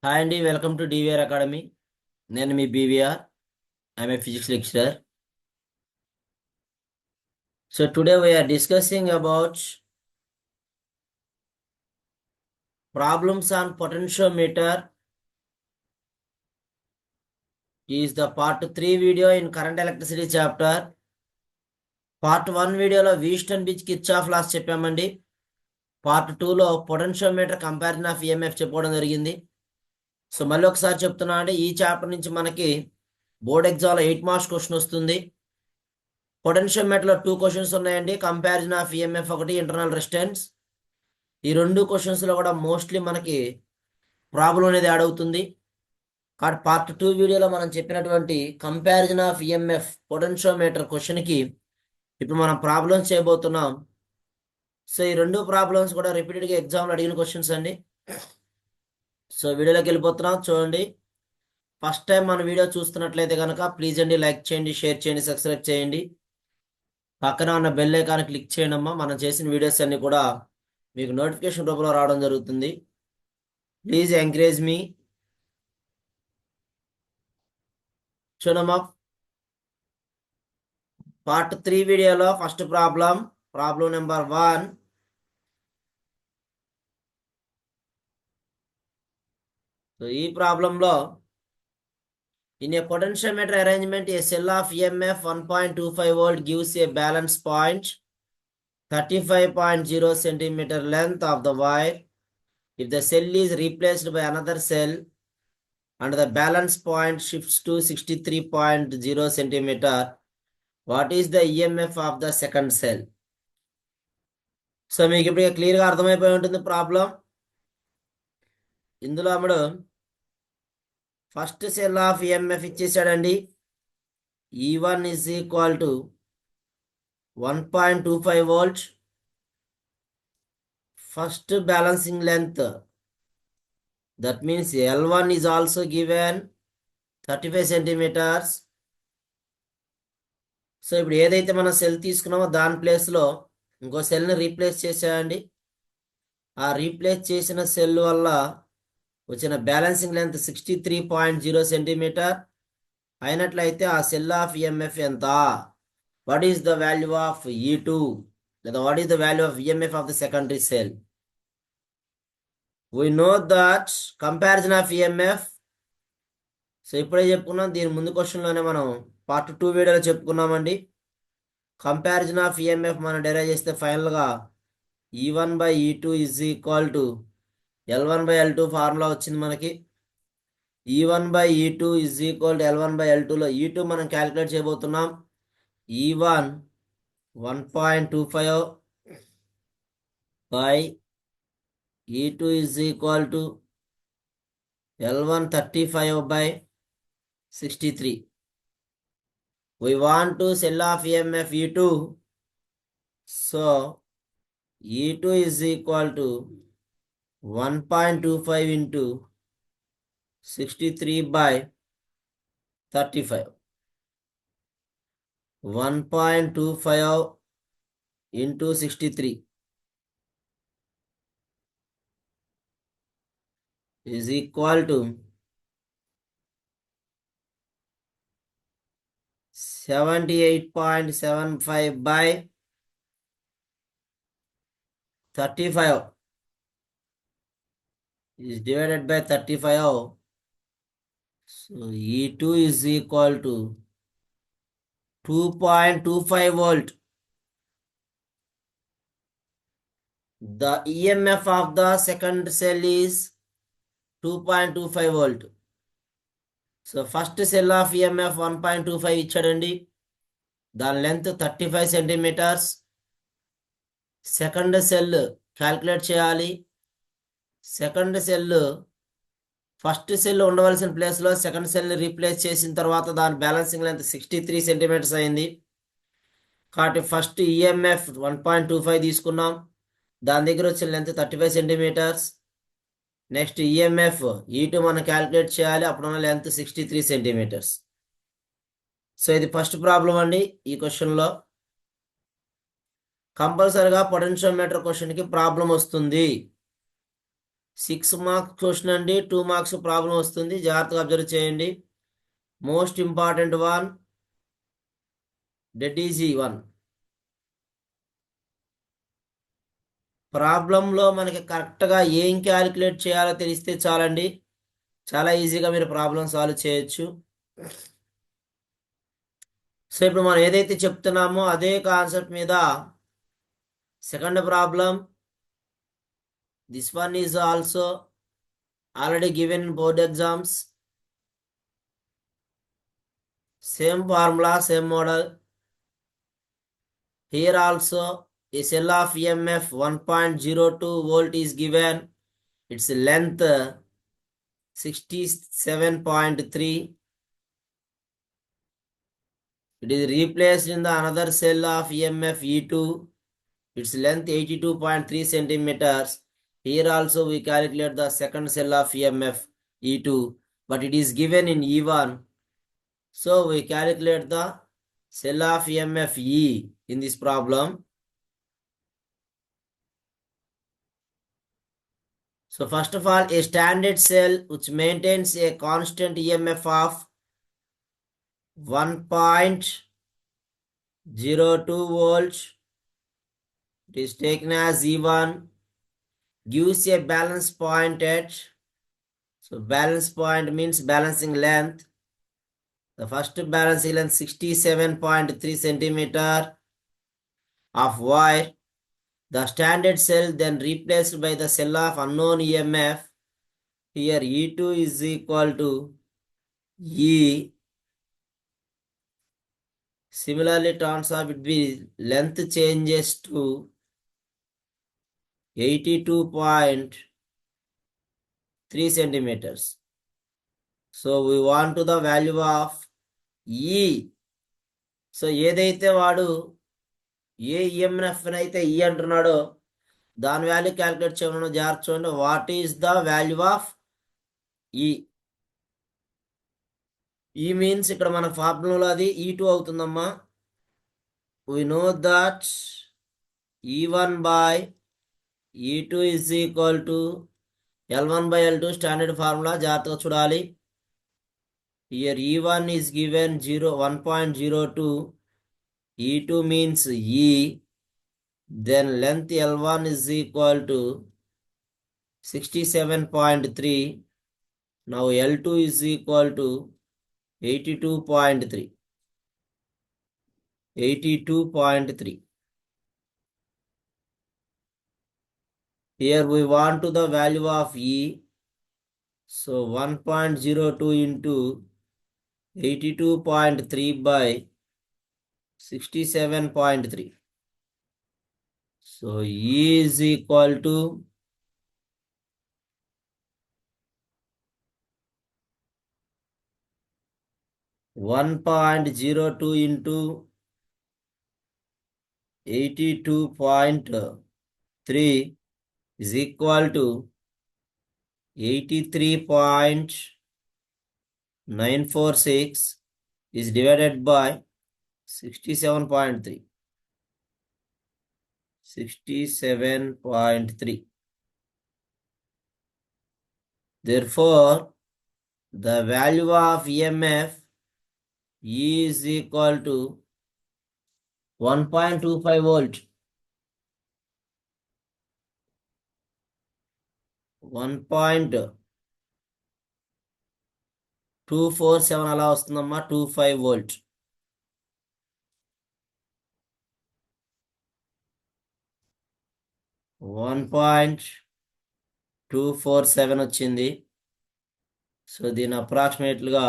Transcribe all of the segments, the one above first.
Hi అండి, welcome to DVR academy. నేను మీ BVR. I'm a physics lecturer. So today we're discussing about problems on potentiometer. Is the part 3 video in current electricity chapter. Part 1 వీడియోలో Wheatstone bridge Kirchhoff laws చెప్పామండి. Part 2లో potentiometer comparison of EMF చెప్పుకోవడం జరిగింది. So మళ్ళీ ఒకసారి చెప్తున్నా అండి, ఈ చాప్టర్ నుంచి మనకి బోర్డ్ ఎగ్జామ్లో 8 మార్క్స్ క్వశ్చన్ వస్తుంది. పొటెన్షియోమీటర్లో 2 క్వశ్చన్స్ ఉన్నాయండి. కంపారిజన్ ఆఫ్ ఈఎంఎఫ్ ఒకటి, ఇంటర్నల్ రెసిస్టెన్స్. ఈ 2 క్వశ్చన్స్లో కూడా మోస్ట్లీ మనకి ప్రాబ్లం అనేది యాడ్ అవుతుంది. కాబట్టి పార్ట్ 2 వీడియోలో మనం చెప్పినటువంటి కంపారిజన్ ఆఫ్ ఈఎంఎఫ్ పొటెన్షియోమీటర్ క్వశ్చన్కి ఇప్పుడు మనం ప్రాబ్లమ్స్ చేయబోతున్నాం. సో ఈ 2 ప్రాబ్లమ్స్ కూడా రిపీటెడ్గా ఎగ్జామ్లో అడిగిన క్వశ్చన్స్ అండి. సో వీడియోలోకి వెళ్ళిపోతున్నాం, చూడండి. ఫస్ట్ టైం మన వీడియో చూస్తున్నట్లయితే కనుక ప్లీజ్ అండి లైక్ చేయండి, షేర్ చేయండి, సబ్స్క్రైబ్ చేయండి. పక్కన ఉన్న బెల్ ఐకాన్ క్లిక్ చేయండి అమ్మా. మనం చేసిన వీడియోస్ అన్ని కూడా మీకు నోటిఫికేషన్ రూపంలో రావడం జరుగుతుంది. ప్లీజ్ ఎంకరేజ్ మీ. చూడమ్మా, పార్ట్ 3 వీడియోలో ఫస్ట్ ప్రాబ్లం నెంబర్ 1. సో ఈ ప్రాబ్లంలో in a potentiometer arrangement A cell of EMF 1.25 volt gives a balance point 35.0 centimeter length of the wire. If the cell is replaced by another cell and the balance point shifts to 63.0 centimeter, what is the EMF of the second cell? So మీకు ఇప్పుడు క్లియర్గా అర్థమైపోయి ఉంటుంది problem. ఇందులో అప్పుడు first cell of EMF ఇచ్చేసాడండి. E1 is equal to 1.25 volt. First balancing length, that means L1 is also given 35 centimeters. So ఇప్పుడు ఏదైతే మనం సెల్ తీసుకున్నామో దాని ప్లేస్లో ఇంకో సెల్ని రీప్లేస్ చేసాయండి. ఆ రీప్లేస్ చేసిన సెల్ వల్ల వచ్చిన బ్యాలెన్సింగ్ లెంత్ 63.0 సెంటీమీటర్ అయినట్లయితే ఆ సెల్ ఆఫ్ ఈఎంఎఫ్ ఎంత? What is the value of E2 లేదా what is the value of EMF of the secondary cell? We know that comparison of EMF. So ఇప్పుడే చెప్పుకున్నాం, దీని ముందు క్వశ్చన్లోనే మనం పార్ట్ 2 వీడియోలో చెప్పుకున్నామండి. కంపారిజన్ ఆఫ్ ఈఎంఎఫ్ మనం డెరైవ్ చేస్తే ఫైనల్గా E1/E2 is equal to L1/L2 formula వచ్చింది మనకి. E1/E2 is equal to L1/L2లో E2 మనం క్యాలిక్యులేట్ చేయబోతున్నాం. E1 1.25 by E2 is equal to L1 35/63. We want to cell of EMF E2. So E2 is equal to 1.25 into 63/35. 1.25 into 63 is equal to 78.75/35 is divided by 35. So E2 is equal to 2.25 volt. The EMF of the second cell is 2.25 volt. So first cell of EMF 1.25 ఇచ్చాడండి. దాని length 35 centimetres. Second cell calculate చేయాలి. Second cell first cell ఉండవలసిన ప్లేస్లో second సెల్ని replace చేసిన తర్వాత దాని balancing length 63 centimetres అయింది. కాబట్టి ఫస్ట్ ఈఎంఎఫ్ 1.25 తీసుకున్నాం, దాని దగ్గర వచ్చిన length 35 centimetres. Next EMF E2 మనం క్యాల్కులేట్ చేయాలి, అప్పుడున్న లెంత్ 63 సెంటీమీటర్స్. సో ఇది ఫస్ట్ ప్రాబ్లం అండి. ఈ క్వశ్చన్లో కంపల్సరిగా పొటెన్షియోమీటర్ క్వశ్చన్కి ప్రాబ్లం వస్తుంది. 6 మార్క్స్ క్వశ్చన్ అండి, 2 మార్క్స్ ప్రాబ్లం వస్తుంది, జాగ్రత్తగా అబ్జర్వ్ చేయండి. Most important one, debt easy one. ప్రాబ్లంలో మనకి కరెక్ట్గా ఏం క్యాలిక్యులేట్ చేయాలో తెలిస్తే చాలండి, చాలా ఈజీగా మీరు ప్రాబ్లం సాల్వ్ చేయొచ్చు. సో ఇప్పుడు మనం ఏదైతే చెప్తున్నామో అదే కాన్సెప్ట్ మీద second problem. This one is also already given in board exams. Same formula, same model. Here also a cell of EMF 1.02 volt is given. Its length 67.3. It is replaced in the another cell of EMF E2. Its length 82.3 centimeters. Here also we calculate the second cell of EMF E2, but it is given in E1. So we calculate the cell of EMF E in this problem. So first of all, a standard cell which maintains a constant EMF of 1.02 volts, it is taken as E1, gives a balance point at, so balance point means balancing length. The first balancing length 67.3 centimeter of wire. The standard cell then replaced by the cell of unknown EMF. Here E2 is equal to E. Similarly, turns out it be length changes to 82.3 centimeters. So we want to the value of E. So ఏదైతే వాడు ఏ EMF అయితే ఈ అంటున్నాడో దాని value calculate చేయమని జాగ్రత్త చూడండి. What is the value of ఈ? ఈ మీన్స్ ఇక్కడ మన ఫార్ములాలో అది E2 అవుతుందమ్మా. we know that E1 by E2 is equal to L1 by L2 standard formula. జాగ్రత్తగా చూడాలి. Here E1 is given 1.02. E2 means E. Then length L1 is equal to 67.3. Now L2 is equal to 82.3. 82.3. Here we want to the value of E. So 1.02 into 82.3 by 67.3. So E is equal to 1.02 into 82.3 is equal to 83.946 is divided by 67.3. 67.3. Therefore, the value of EMF E is equal to 1.25 volt. 1.247 అలా వస్తుందమ్మా, 25 volt. 1.247 వచ్చింది. So దీని అప్రాక్సిమేట్గా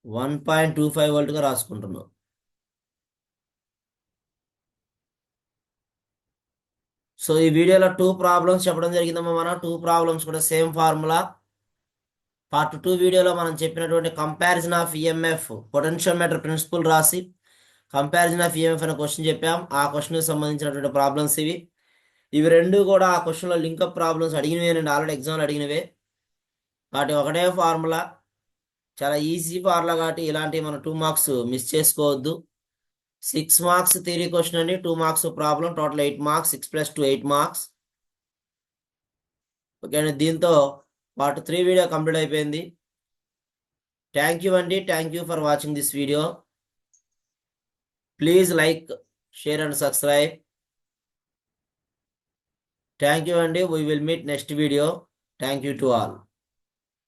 1.25 వోల్ట్గా రాసుకుంటున్నాం. So ఈ వీడియోలో 2 problems చెప్పడం జరిగిందమ్మా. మనం 2 ప్రాబ్లమ్స్ కూడా సేమ్ ఫార్ములా. పార్ట్ 2 వీడియోలో మనం చెప్పినటువంటి comparison of EMF potentiometer principle రాసి కంపారిజన్ ఆఫ్ ఈఎంఎఫ్ అనే క్వశ్చన్ చెప్పాం. ఆ క్వశ్చన్కి సంబంధించినటువంటి ప్రాబ్లమ్స్ ఇవి రెండు కూడా ఆ క్వశ్చన్లో లింకప్ ప్రాబ్లమ్స్ అడిగినవేనండి, ఆల్రెడీ ఎగ్జామ్లో అడిగినవే. వాటి ఒకటే ఫార్ములా, చాలా ఈజీ ఫార్ములా కాబట్టి ఇలాంటివి మనం 2 మార్క్స్ మిస్ చేసుకోవద్దు. 6 మార్క్స్ థియరీ క్వశ్చన్ అండి, 2 marks problem, total 8 marks. 6 + 2 8 marks. Okay అండి, దీంతో పార్ట్ 3 వీడియో కంప్లీట్ అయిపోయింది. థ్యాంక్ యూ అండి, thank you for watching this video. Please like, share and subscribe. Thank you అండి. We will meet next video. Thank you to all.